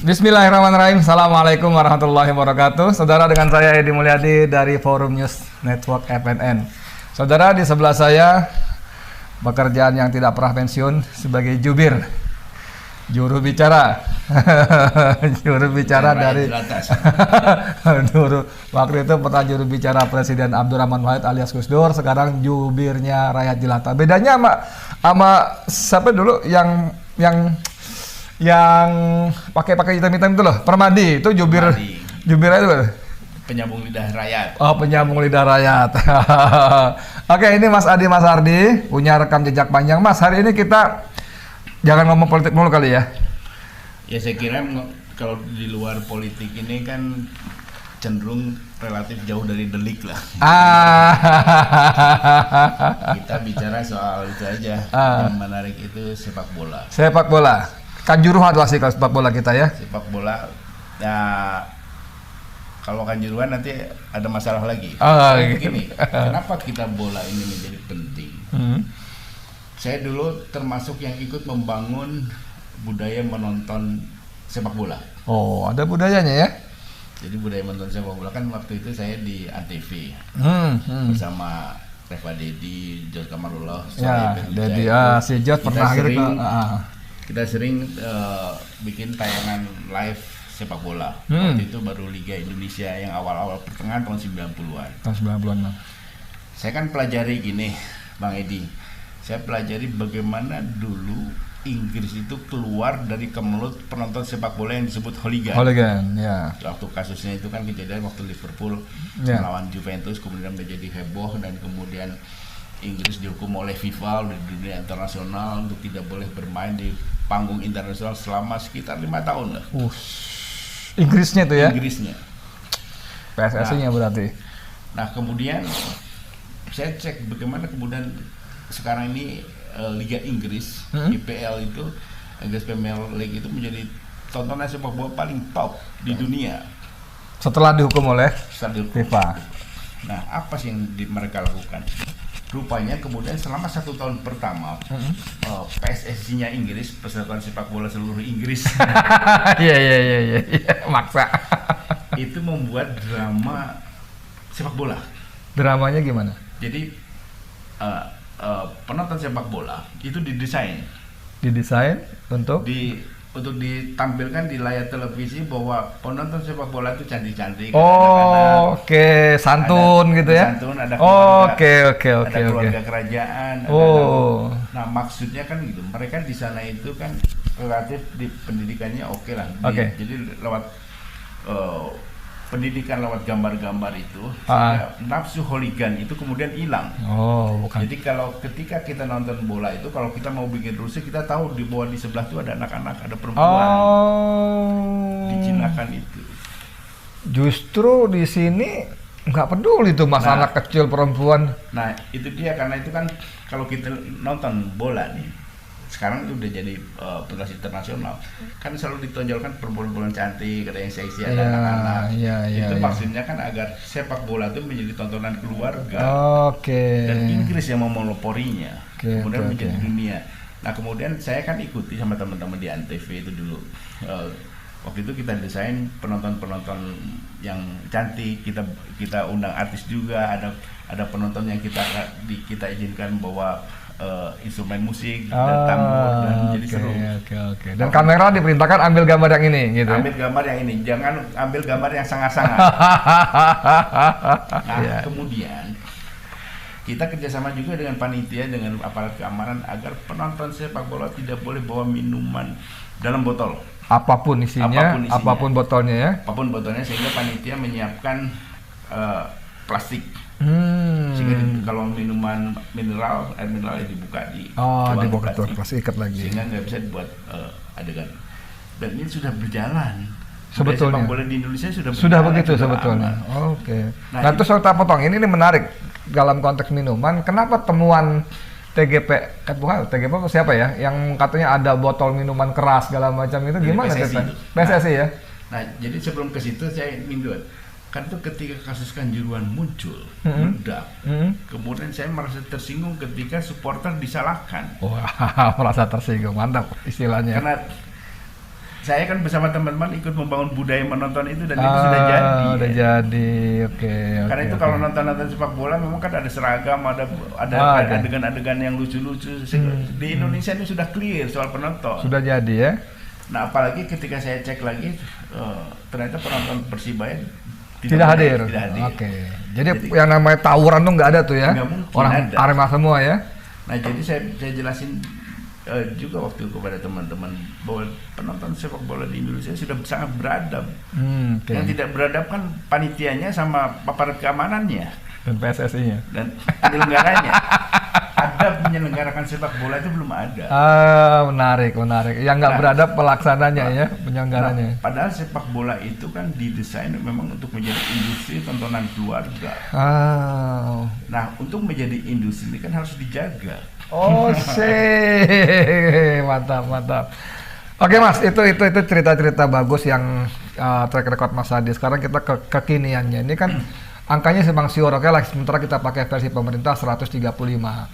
Bismillahirrahmanirrahim. Assalamualaikum warahmatullahi wabarakatuh. Saudara, dengan saya Edi Mulyadi dari Forum News Network FNN. Saudara, di sebelah saya pekerjaan yang tidak pernah pensiun sebagai jubir, juru bicara juru bicara dari dulu waktu itu pernah juru bicara Presiden Abdurrahman Wahid alias Gus Dur, sekarang jubirnya rakyat jelata. Bedanya sama siapa dulu yang pakai hitam-hitam itu loh, Permadi, itu jubirnya itu penyambung lidah rakyat. Oh, penyambung lidah rakyat. Oke, ini Mas Adi Mas Ardi punya rekam jejak panjang. Mas, hari ini kita jangan ngomong politik mulu kali ya. Ya, saya kira kalau di luar politik ini kan cenderung relatif jauh dari delik lah. Kita bicara soal itu aja. Yang menarik itu sepak bola. Sepak bola. Kanjuruhan lah sih kalau sepak bola kita ya. Sepak bola, nah kalau kanjuruhan nanti ada masalah lagi. Begini, kenapa kita bola ini menjadi penting? Saya dulu termasuk yang ikut membangun budaya menonton sepak bola. Oh, ada budayanya ya? Jadi budaya menonton sepak bola kan waktu itu saya di ANTV bersama Reva Dedi, George Kamarullah, ya, Dedi, si George pernah kita sering bikin tayangan live sepak bola. Waktu itu baru Liga Indonesia yang awal-awal pertengahan tahun 90-an. Tahun 90-an. Saya kan pelajari gini, Bang Edi. Saya pelajari bagaimana dulu Inggris itu keluar dari kemelut penonton sepak bola yang disebut hooligan. Hooligan, ya. Waktu kasusnya itu kan kejadian waktu Liverpool melawan Juventus, kemudian menjadi heboh dan kemudian Inggris dihukum oleh FIFA di dunia internasional untuk tidak boleh bermain di panggung internasional selama sekitar 5 tahun lah. Inggrisnya tuh ya? Inggrisnya. PSSI-nya berarti. Nah, kemudian saya cek bagaimana kemudian sekarang ini Liga Inggris, IPL itu, English Premier League itu menjadi tontonan sepak bola paling top di dunia. Setelah dihukum oleh FIFA. Nah, apa sih yang mereka lakukan? Rupanya kemudian selama 1 tahun pertama PSSI-nya Inggris, Persatuan Sepak Bola Seluruh Inggris, iya, maksa. Itu membuat drama sepak bola. Dramanya gimana? Jadi penonton sepak bola itu didesain untuk ditampilkan di layar televisi bahwa penonton sepak bola itu cantik-cantik. Oke, santun gitu ya. Santun, ada keluarga, ada keluarga kerajaan. Nah, maksudnya kan gitu. Mereka di sana itu kan relatif di pendidikannya oke lah. Jadi lewat pendidikan lewat gambar-gambar itu, nafsu hooligan itu kemudian hilang. Jadi ketika kita nonton bola itu, kalau kita mau bikin rusuh, kita tahu di bawah di sebelah itu ada anak-anak, ada perempuan. Dijinakan itu. Justru di sini nggak peduli tuh mas, anak kecil, perempuan. Nah, itu dia, karena itu kan kalau kita nonton bola nih, sekarang itu udah jadi pentas internasional, kan selalu ditonjolkan perempuan-perempuan cantik, ada yang seksi, ada anak-anak. Itu maksudnya kan agar sepak bola itu menjadi tontonan keluarga. Dan Inggris yang memonoporinya, kemudian menjadi dunia. Nah, kemudian saya kan ikuti sama teman-teman di ANTV itu dulu. Waktu itu kita desain penonton-penonton yang cantik, kita undang artis juga, ada penonton yang kita izinkan bawa instrumen musik dan tambur, dan jadi seru. Dan kamera diperintahkan ambil gambar yang ini, gitu. Ambil gambar yang ini, jangan ambil gambar yang sangat-sangat. Nah, kemudian kita kerjasama juga dengan panitia, dengan aparat keamanan agar penonton sepak bola tidak boleh bawa minuman dalam botol. Apapun isinya, apapun botolnya ya. Apapun botolnya, sehingga panitia menyiapkan plastik. Sehingga kalau minuman air mineral ya dibuka di plastik ikat lagi, sehingga nggak bisa dibuat adegan. Dan ini sudah berjalan sebetulnya. Sepak bola di Indonesia sudah begitu sebetulnya. Nah, terus saya potong ini menarik dalam konteks minuman. Kenapa temuan TGP, bukan TGP itu siapa ya? Yang katanya ada botol minuman keras segala macam itu gimana ceritanya? PSSI ya. Nah, jadi sebelum ke situ saya ingin kan itu ketika kasus Kanjuruhan muncul, meledak, kemudian saya merasa tersinggung ketika supporter disalahkan. Wah, merasa tersinggung, mantap istilahnya. Karena saya kan bersama teman-teman ikut membangun budaya menonton itu dan itu sudah jadi. Udah jadi, oke. Karena itu kalau nonton sepak bola memang kan ada seragam, ada adegan-adegan yang lucu-lucu. Di Indonesia ini sudah clear soal penonton. Sudah jadi ya. Nah, apalagi ketika saya cek lagi, ternyata penonton Persibaya tidak hadir. Oke. Jadi yang namanya tawuran tuh nggak ada tuh ya. Orang ada. Arema semua ya. Nah, jadi saya jelasin juga waktu kepada teman-teman bahwa penonton sepak bola di Indonesia sudah sangat beradab. Yang tidak beradab kan panitianya sama aparat keamanannya dan PSSI-nya dan penyelenggaranya. Adab menyelenggarakan sepak bola itu belum ada. Menarik. Yang nggak beradab pelaksananya ya, penyelenggaranya. Padahal sepak bola itu kan didesain memang untuk menjadi industri tontonan keluarga. Nah, untuk menjadi industri ini kan harus dijaga. Mantap. Oke Mas, itu cerita-cerita bagus yang track record Mas Adi. Sekarang kita ke kekiniannya. Ini kan angkanya simpang siur, oke lah. Sementara kita pakai versi pemerintah 135.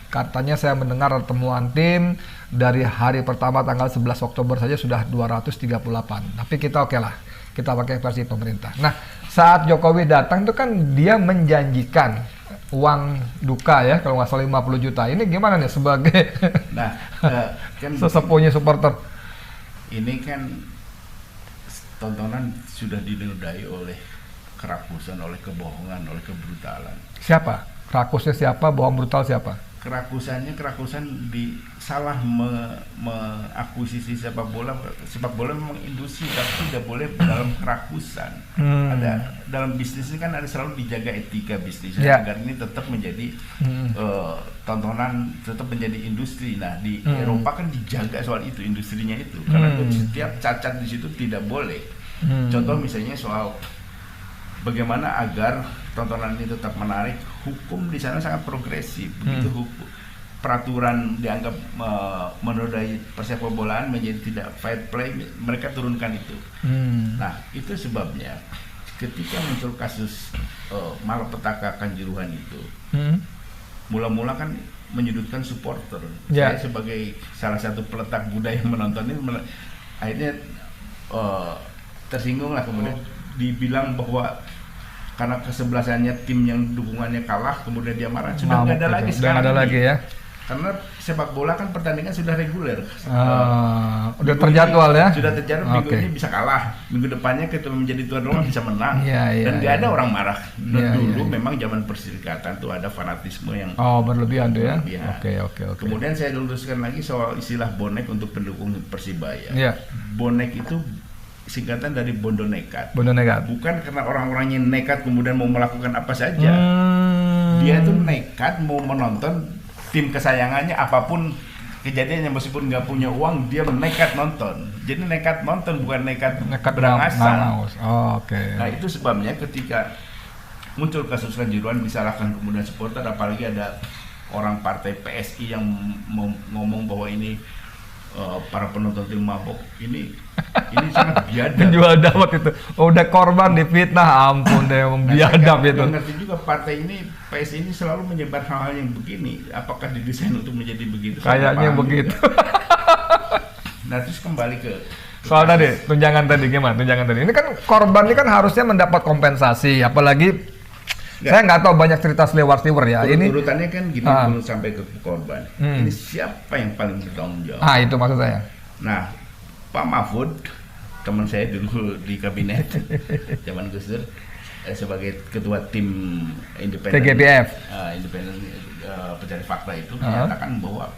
Katanya saya mendengar temuan tim dari hari pertama tanggal 11 Oktober saja sudah 238. Tapi kita oke lah, kita pakai versi pemerintah. Nah, saat Jokowi datang itu kan dia menjanjikan uang duka ya, kalau nggak salah 50 juta. Ini gimana nih sebagai kan sesepuhnya supporter? Ini kan tontonan sudah dinodai oleh kerakusan, oleh kebohongan, oleh kebrutalan. Siapa? Kerakusnya siapa? Bohong brutal siapa? Kerakusan salah mengakuisisi sepak bola. Sepak bola memang industri, tapi tidak boleh dalam kerakusan. Ada dalam bisnis ini kan ada selalu dijaga etika bisnisnya agar ini tetap menjadi tontonan, tetap menjadi industri. Nah, di Eropa kan dijaga soal itu, industrinya itu, karena setiap cacat di situ tidak boleh. Contoh misalnya soal bagaimana agar tontonan ini tetap menarik, hukum di sana sangat progresif. Begitu peraturan dianggap menodai persepak bolaan menjadi tidak fair play, mereka turunkan itu. Nah, itu sebabnya ketika muncul kasus malapetaka Kanjuruhan itu, mula-mula kan menyudutkan supporter. Saya sebagai salah satu peletak budaya menonton ini akhirnya tersinggung lah, kemudian dibilang bahwa karena kesebelasannya tim yang dukungannya kalah, kemudian dia marah. Sudah nggak ada lagi sekarang. Sudah ada lagi ya. Karena sepak bola kan pertandingan sudah reguler. Udah terjadwal ya. Sudah terjadwal, minggu ini bisa kalah, minggu depannya ketika menjadi tuan rumah bisa menang. Dan nggak ada orang marah. Dulu memang zaman perserikatan tuh ada fanatisme yang berlebihan tuh ya. Oke. Kemudian saya luruskan lagi soal istilah bonek untuk pendukung Persibaya. Bonek itu singkatan dari bondo nekat. Bukan karena orang-orangnya nekat kemudian mau melakukan apa saja. Dia itu nekat mau menonton tim kesayangannya, apapun kejadiannya, meskipun nggak punya uang dia nekat nonton. Jadi nekat nonton, bukan nekat berangasan. Nah, itu sebabnya ketika muncul kasus Kanjuruhan disalahkan kemudian supporter, apalagi ada orang partai PSI yang ngomong bahwa ini para penonton tim mabok, ini sangat biadab. Penjual dapat itu udah korban difitnah, ampun deh, biadab itu. Ngerti juga partai ini, PSI ini selalu menyebar hal-hal yang begini. Apakah didesain untuk menjadi begitu? Kayaknya begitu. Nah, terus kembali ke soal tadi, tunjangan tadi gimana? Tunjangan tadi ini kan korban ini kan harusnya mendapat kompensasi, apalagi saya nggak tahu banyak cerita seliwer ya. Ini urutannya kan gini, belum sampai ke korban. Ini siapa yang paling bertanggung jawab? Itu maksud saya. Nah, Pak Mahfud, teman saya dulu di kabinet zaman Gus Dur, sebagai ketua tim independen TGPF, independen pencari fakta itu menyatakan bahwa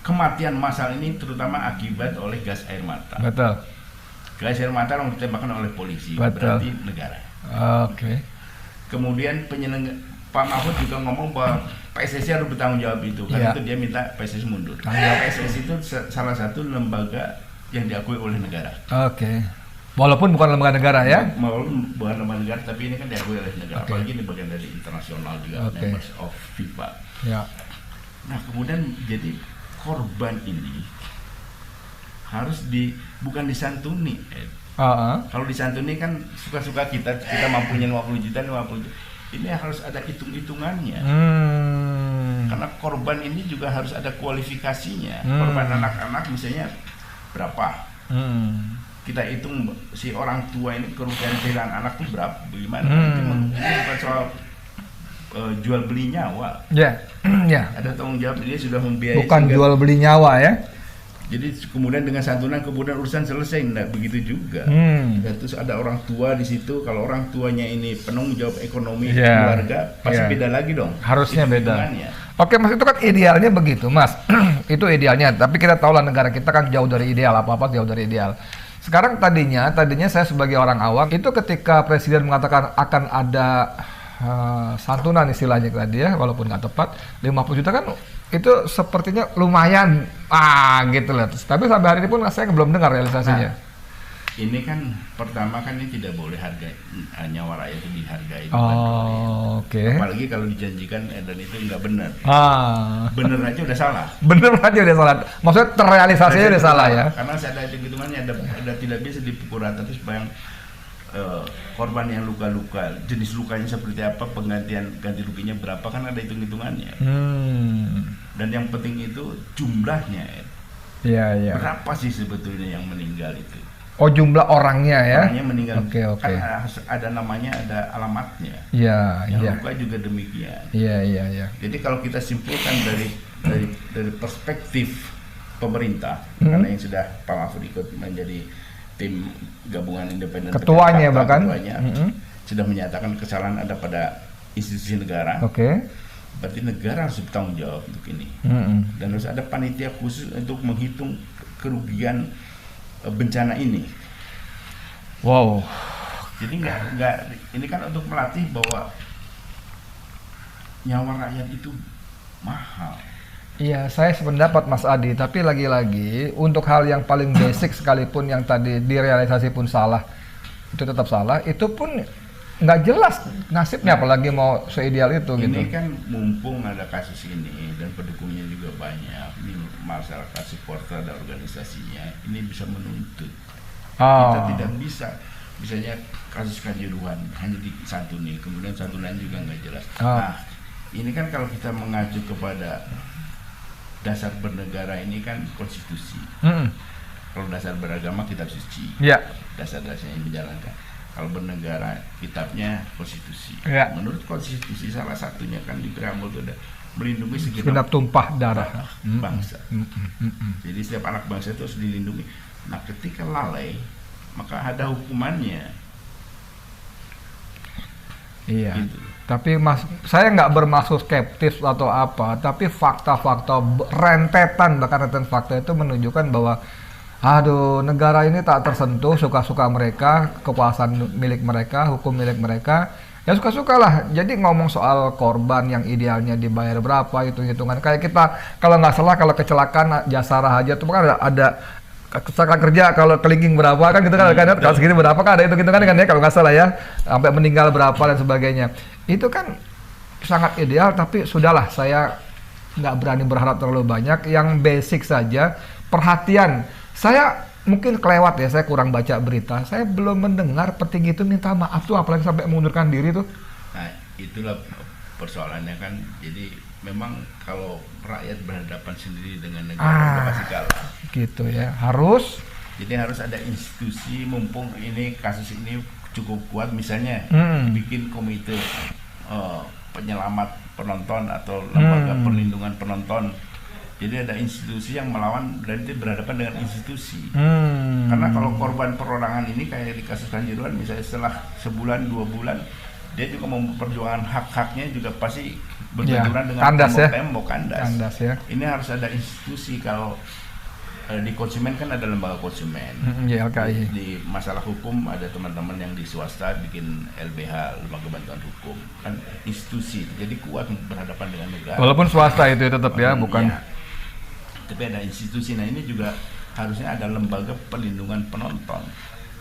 kematian massal ini terutama akibat oleh gas air mata. Betul. Gas air mata yang ditembakkan oleh polisi, betul. Berarti negara. Kemudian Pak Mahfud juga ngomong bahwa PSSI harus bertanggung jawab itu, karena itu dia minta PSSI mundur. PSSI itu salah satu lembaga yang diakui oleh negara. Walaupun bukan lembaga negara ya? Walaupun bukan lembaga negara, tapi ini kan diakui oleh negara. Apalagi ini bagian dari internasional juga, members of FIFA. Nah kemudian jadi korban ini harus bukan disantuni. Kalau disantuni kan suka-suka kita mampunya 50 juta. Ini harus ada hitung-hitungannya. Karena korban ini juga harus ada kualifikasinya. Korban anak-anak misalnya berapa? Kita hitung si orang tua ini kerugian kehilangan anak itu berapa? Bagaimana? Ini bukan soal jual beli nyawa. Ada tanggung jawab, dia sudah membiayai. Bukan jual beli nyawa ya. Jadi kemudian dengan santunan kemudian urusan selesai, enggak begitu juga. Terus ada orang tua di situ, kalau orang tuanya ini penanggung jawab ekonomi keluarga pasti beda lagi dong. Harusnya beda. Oke Mas, itu kan idealnya begitu Mas. Itu idealnya, tapi kita tahu lah negara kita kan jauh dari ideal, apa-apa jauh dari ideal. Sekarang tadinya saya sebagai orang awam itu ketika presiden mengatakan akan ada santunan istilahnya tadi ya, walaupun nggak tepat 50 juta kan itu sepertinya lumayan gitu lah. Tapi sampai hari ini pun saya belum dengar realisasinya. Ini kan pertama kan ini tidak boleh harga nyawa rakyat itu dihargai. Oke. Apalagi kalau dijanjikan dan itu nggak benar. Bener aja udah salah. Bener aja udah salah. Maksudnya terrealisasinya udah salah ya. Karena saya ada hitung-hitungannya ada tidak bisa dipukul rata terus bayang korban yang luka-luka, jenis lukanya seperti apa, ganti ruginya berapa, kan ada hitung-hitungannya. Dan yang penting itu jumlahnya. Berapa sih sebetulnya yang meninggal itu? Oh, jumlah orangnya ya? Orangnya meninggal. Oke. Kan ada namanya, ada alamatnya. Yang luka juga demikian. Iya. Jadi kalau kita simpulkan dari perspektif pemerintah, karena yang sudah Pak Mahfud ikut menjadi tim gabungan independen, ketuanya sudah menyatakan kesalahan ada pada institusi negara. Berarti negara harus bertanggung jawab untuk ini. Dan harus ada panitia khusus untuk menghitung kerugian bencana ini. Wow. Jadi nggak ini kan untuk melatih bahwa nyawa rakyat itu mahal. Iya, saya sependapat Mas Adi, tapi lagi-lagi untuk hal yang paling basic sekalipun yang tadi direalisasi pun salah, itu tetap salah, itu pun nggak jelas nasibnya, apalagi mau seideal itu ini gitu. Ini kan mumpung ada kasus ini dan pendukungnya juga banyak, ini masyarakat supporter dan organisasinya, ini bisa menuntut. Kita tidak bisa, misalnya kasus Kanjuruhan hanya disantuni, kemudian santunan juga nggak jelas. Nah, ini kan kalau kita mengacu kepada dasar bernegara ini kan konstitusi. Kalau dasar beragama kitab suci. Dasar-dasarnya yang dijalankan. Kalau bernegara kitabnya konstitusi. Menurut konstitusi salah satunya kan di preambul itu ada melindungi segenap tumpah darah bangsa. Jadi setiap anak bangsa itu harus dilindungi. Nah, ketika lalai maka ada hukumannya. Gitu. Tapi saya nggak bermaksud skeptis atau apa, tapi fakta-fakta rentetan fakta itu menunjukkan bahwa negara ini tak tersentuh, suka-suka mereka, kekuasaan milik mereka, hukum milik mereka, ya suka-sukalah. Jadi ngomong soal korban yang idealnya dibayar berapa, hitung-hitungan kayak kita kalau nggak salah kalau kecelakaan Jasara Haja itu kan ada kecelakaan kerja, kalau kelingking berapa kan gitu kan, kalau segini berapa kan ada hitung-hitungan kan ya kalau nggak salah ya, sampai meninggal berapa dan sebagainya. Itu kan sangat ideal, tapi sudahlah, saya nggak berani berharap terlalu banyak. Yang basic saja, perhatian. Saya mungkin kelewat ya, saya kurang baca berita, saya belum mendengar petinggi itu minta maaf tuh, apalagi sampai mengundurkan diri tuh. Nah, itulah persoalannya kan. Jadi memang kalau rakyat berhadapan sendiri dengan negara pasti kalah. Gitu ya, harus. Jadi harus ada institusi, mumpung ini kasus ini cukup kuat, misalnya bikin komite penyelamat penonton atau lembaga perlindungan penonton. Jadi ada institusi yang melawan dan itu berhadapan dengan institusi. Karena kalau korban perorangan ini kayak di kasus Kanjuruhan, misalnya setelah sebulan 2 bulan dia juga memperjuangkan hak-haknya juga pasti berbenturan dengan tembok kandas. Ini harus ada institusi. Kalau di konsumen kan ada lembaga konsumen. Di masalah hukum ada teman-teman yang di swasta bikin LBH, lembaga bantuan hukum, kan institusi. Jadi kuat berhadapan dengan negara. Walaupun swasta itu tetap ya, bukan. Tapi ada institusi. Nah, ini juga harusnya ada lembaga perlindungan penonton.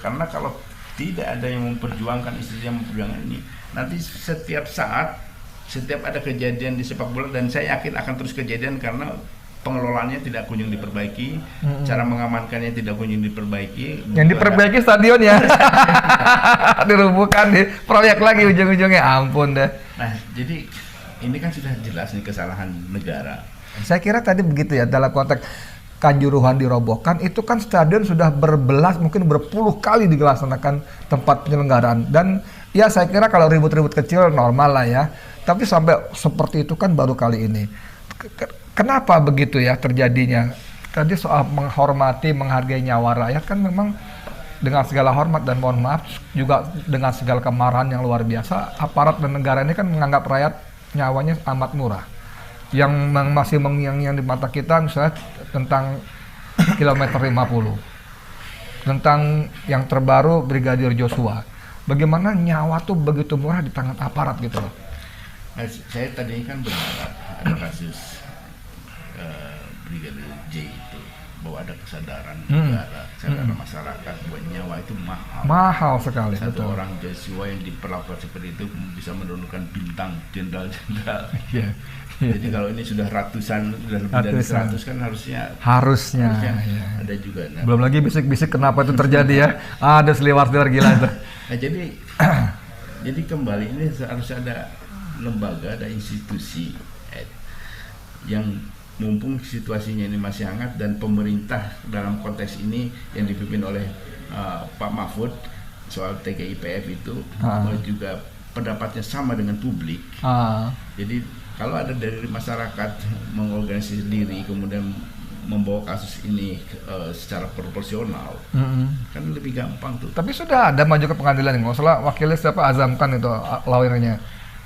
Karena kalau tidak ada yang memperjuangkan, institusi yang memperjuangkan ini, nanti setiap saat setiap ada kejadian di sepak bola, dan saya yakin akan terus kejadian karena pengelolaannya tidak kunjung diperbaiki, cara mengamankannya tidak kunjung diperbaiki. Yang diperbaiki stadion ya, dirubuhkan, di proyek lagi ujung-ujungnya, ampun deh. Nah, jadi ini kan sudah jelas nih kesalahan negara. Saya kira tadi begitu ya, dalam konteks Kanjuruhan dirobohkan, itu kan stadion sudah berbelas, mungkin berpuluh kali dilaksanakan tempat penyelenggaraan. Dan ya saya kira kalau ribut-ribut kecil normal lah ya, tapi sampai seperti itu kan baru kali ini. Kenapa begitu ya terjadinya? Tadi soal menghormati, menghargai nyawa rakyat kan memang dengan segala hormat dan mohon maaf juga dengan segala kemarahan yang luar biasa, aparat dan negara ini kan menganggap rakyat nyawanya amat murah. Yang masih mengiang-iang di mata kita misalnya tentang kilometer 50, tentang yang terbaru Brigadir Joshua. Bagaimana nyawa tuh begitu murah di tangan aparat gitu loh. Nah, saya tadi kan berharap ada kasus Brigadir J itu, bahwa ada kesadaran negara, kesadaran masyarakat buat nyawa itu mahal. Mahal sekali. Satu betul. orang Joshua yang diperlakukan seperti itu bisa menurunkan bintang jenderal-jenderal. Yeah. Jadi kalau ini sudah ratusan, sudah lebih dari 100 kan harusnya ya. ada juga. Nah, belum lagi bisik-bisik kenapa itu terjadi ya. Ada seliwar-seliwar gila itu. Nah, jadi kembali ini harus ada lembaga, ada institusi yang mumpung situasinya ini masih hangat, dan pemerintah dalam konteks ini yang dipimpin oleh Pak Mahfud soal TGIPF itu juga pendapatnya sama dengan publik. Jadi kalau ada dari masyarakat mengorganisasi diri kemudian membawa kasus ini secara proporsional, kan lebih gampang tuh. Tapi sudah ada maju ke pengadilan, nggak salah wakilnya siapa, Azamkan itu lawyernya.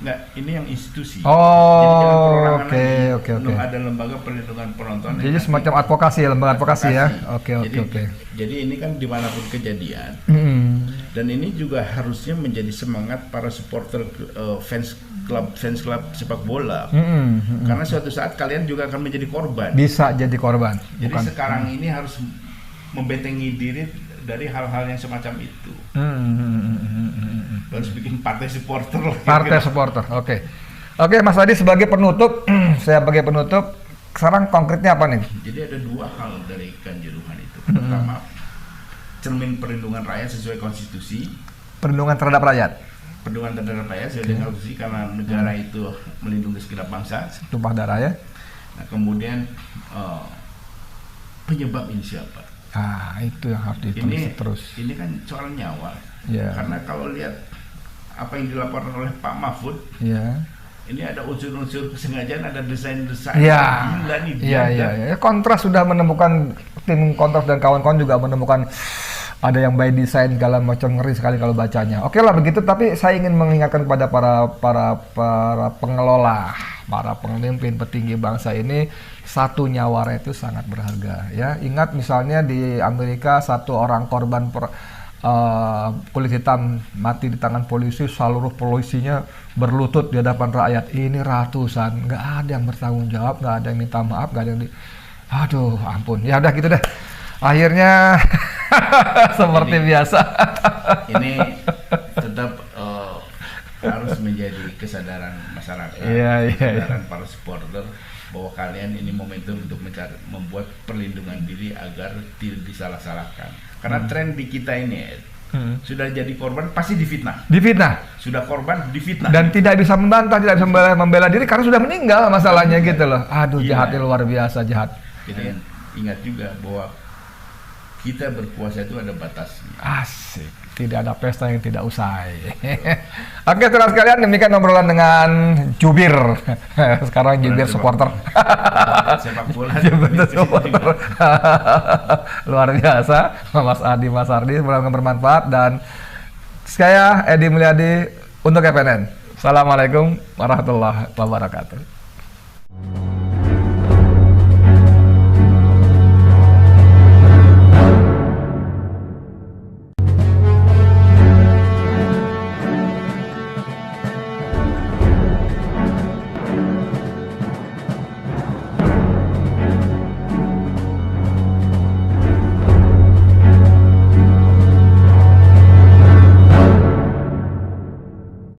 Enggak, ini yang institusi. Oh, oke. Ada lembaga perlindungan penonton. Jadi semacam advokasi ya, lembaga advokasi ya. Oke. Jadi ini kan dimanapun kejadian. Dan ini juga harusnya menjadi semangat para supporter fans klub sepak bola. Karena suatu saat kalian juga akan menjadi korban. Bisa jadi korban. Jadi sekarang ini harus membentengi diri dari hal-hal yang semacam itu. Harus bikin partai supporter. Partai supporter, oke. Oke, Mas Adi sebagai penutup, saya sebagai penutup, sekarang konkretnya apa nih? Jadi ada dua hal dari Kanjuruhan itu. Pertama, cermin perlindungan rakyat sesuai konstitusi. Perlindungan terhadap rakyat. Perlindungan terhadap rakyat sesuai dengan konstitusi, karena negara itu melindungi segenap bangsa. Tumpah darah ya. Nah, kemudian penyebab ini siapa? Itu yang harus ditelusuri terus. Ini kan soal nyawa. Yeah. Karena kalau lihat apa yang dilaporkan oleh Pak Mahfud, ini ada unsur-unsur kesengajaan, ada desain-desain. Gila nih dia. Iya. Kontras sudah menemukan, tim Kontras dan kawan-kawan juga menemukan ada yang by design segala macam, ngeri sekali kalau bacanya. Oke lah begitu, tapi saya ingin mengingatkan kepada para pengelola, para pemimpin petinggi bangsa ini, satu nyawa itu sangat berharga ya. Ingat misalnya di Amerika satu orang korban kulit hitam mati di tangan polisi, seluruh polisinya berlutut di hadapan rakyat. Ini ratusan, nggak ada yang bertanggung jawab, nggak ada yang minta maaf, nggak ada yang aduh ampun. Ya udah gitu deh. Akhirnya seperti biasa. Ini tetap harus menjadi kesadaran masyarakat, kesadaran para supporter bahwa kalian ini momentum untuk membuat perlindungan diri agar tidak disalah-salahkan. Karena tren di kita ini sudah jadi korban pasti difitnah. Sudah korban difitnah. Dan tidak bisa membantah, tidak bisa membela diri karena sudah meninggal masalahnya gitu loh. Aduh, jahatnya luar biasa, jahat. Jadi ingat juga bahwa kita berpuasa itu ada batasnya. Asik. Tidak ada pesta yang tidak usai. Oke, saudara sekalian, demikian obrolan dengan Jubir. Sekarang Jubir supporter. Sepak bola. Jubir supporter. Luar biasa. Mas Adi, Mas Ardi, semoga bermanfaat. Dan saya Edi Mulyadi untuk FNN. Assalamualaikum warahmatullahi wabarakatuh.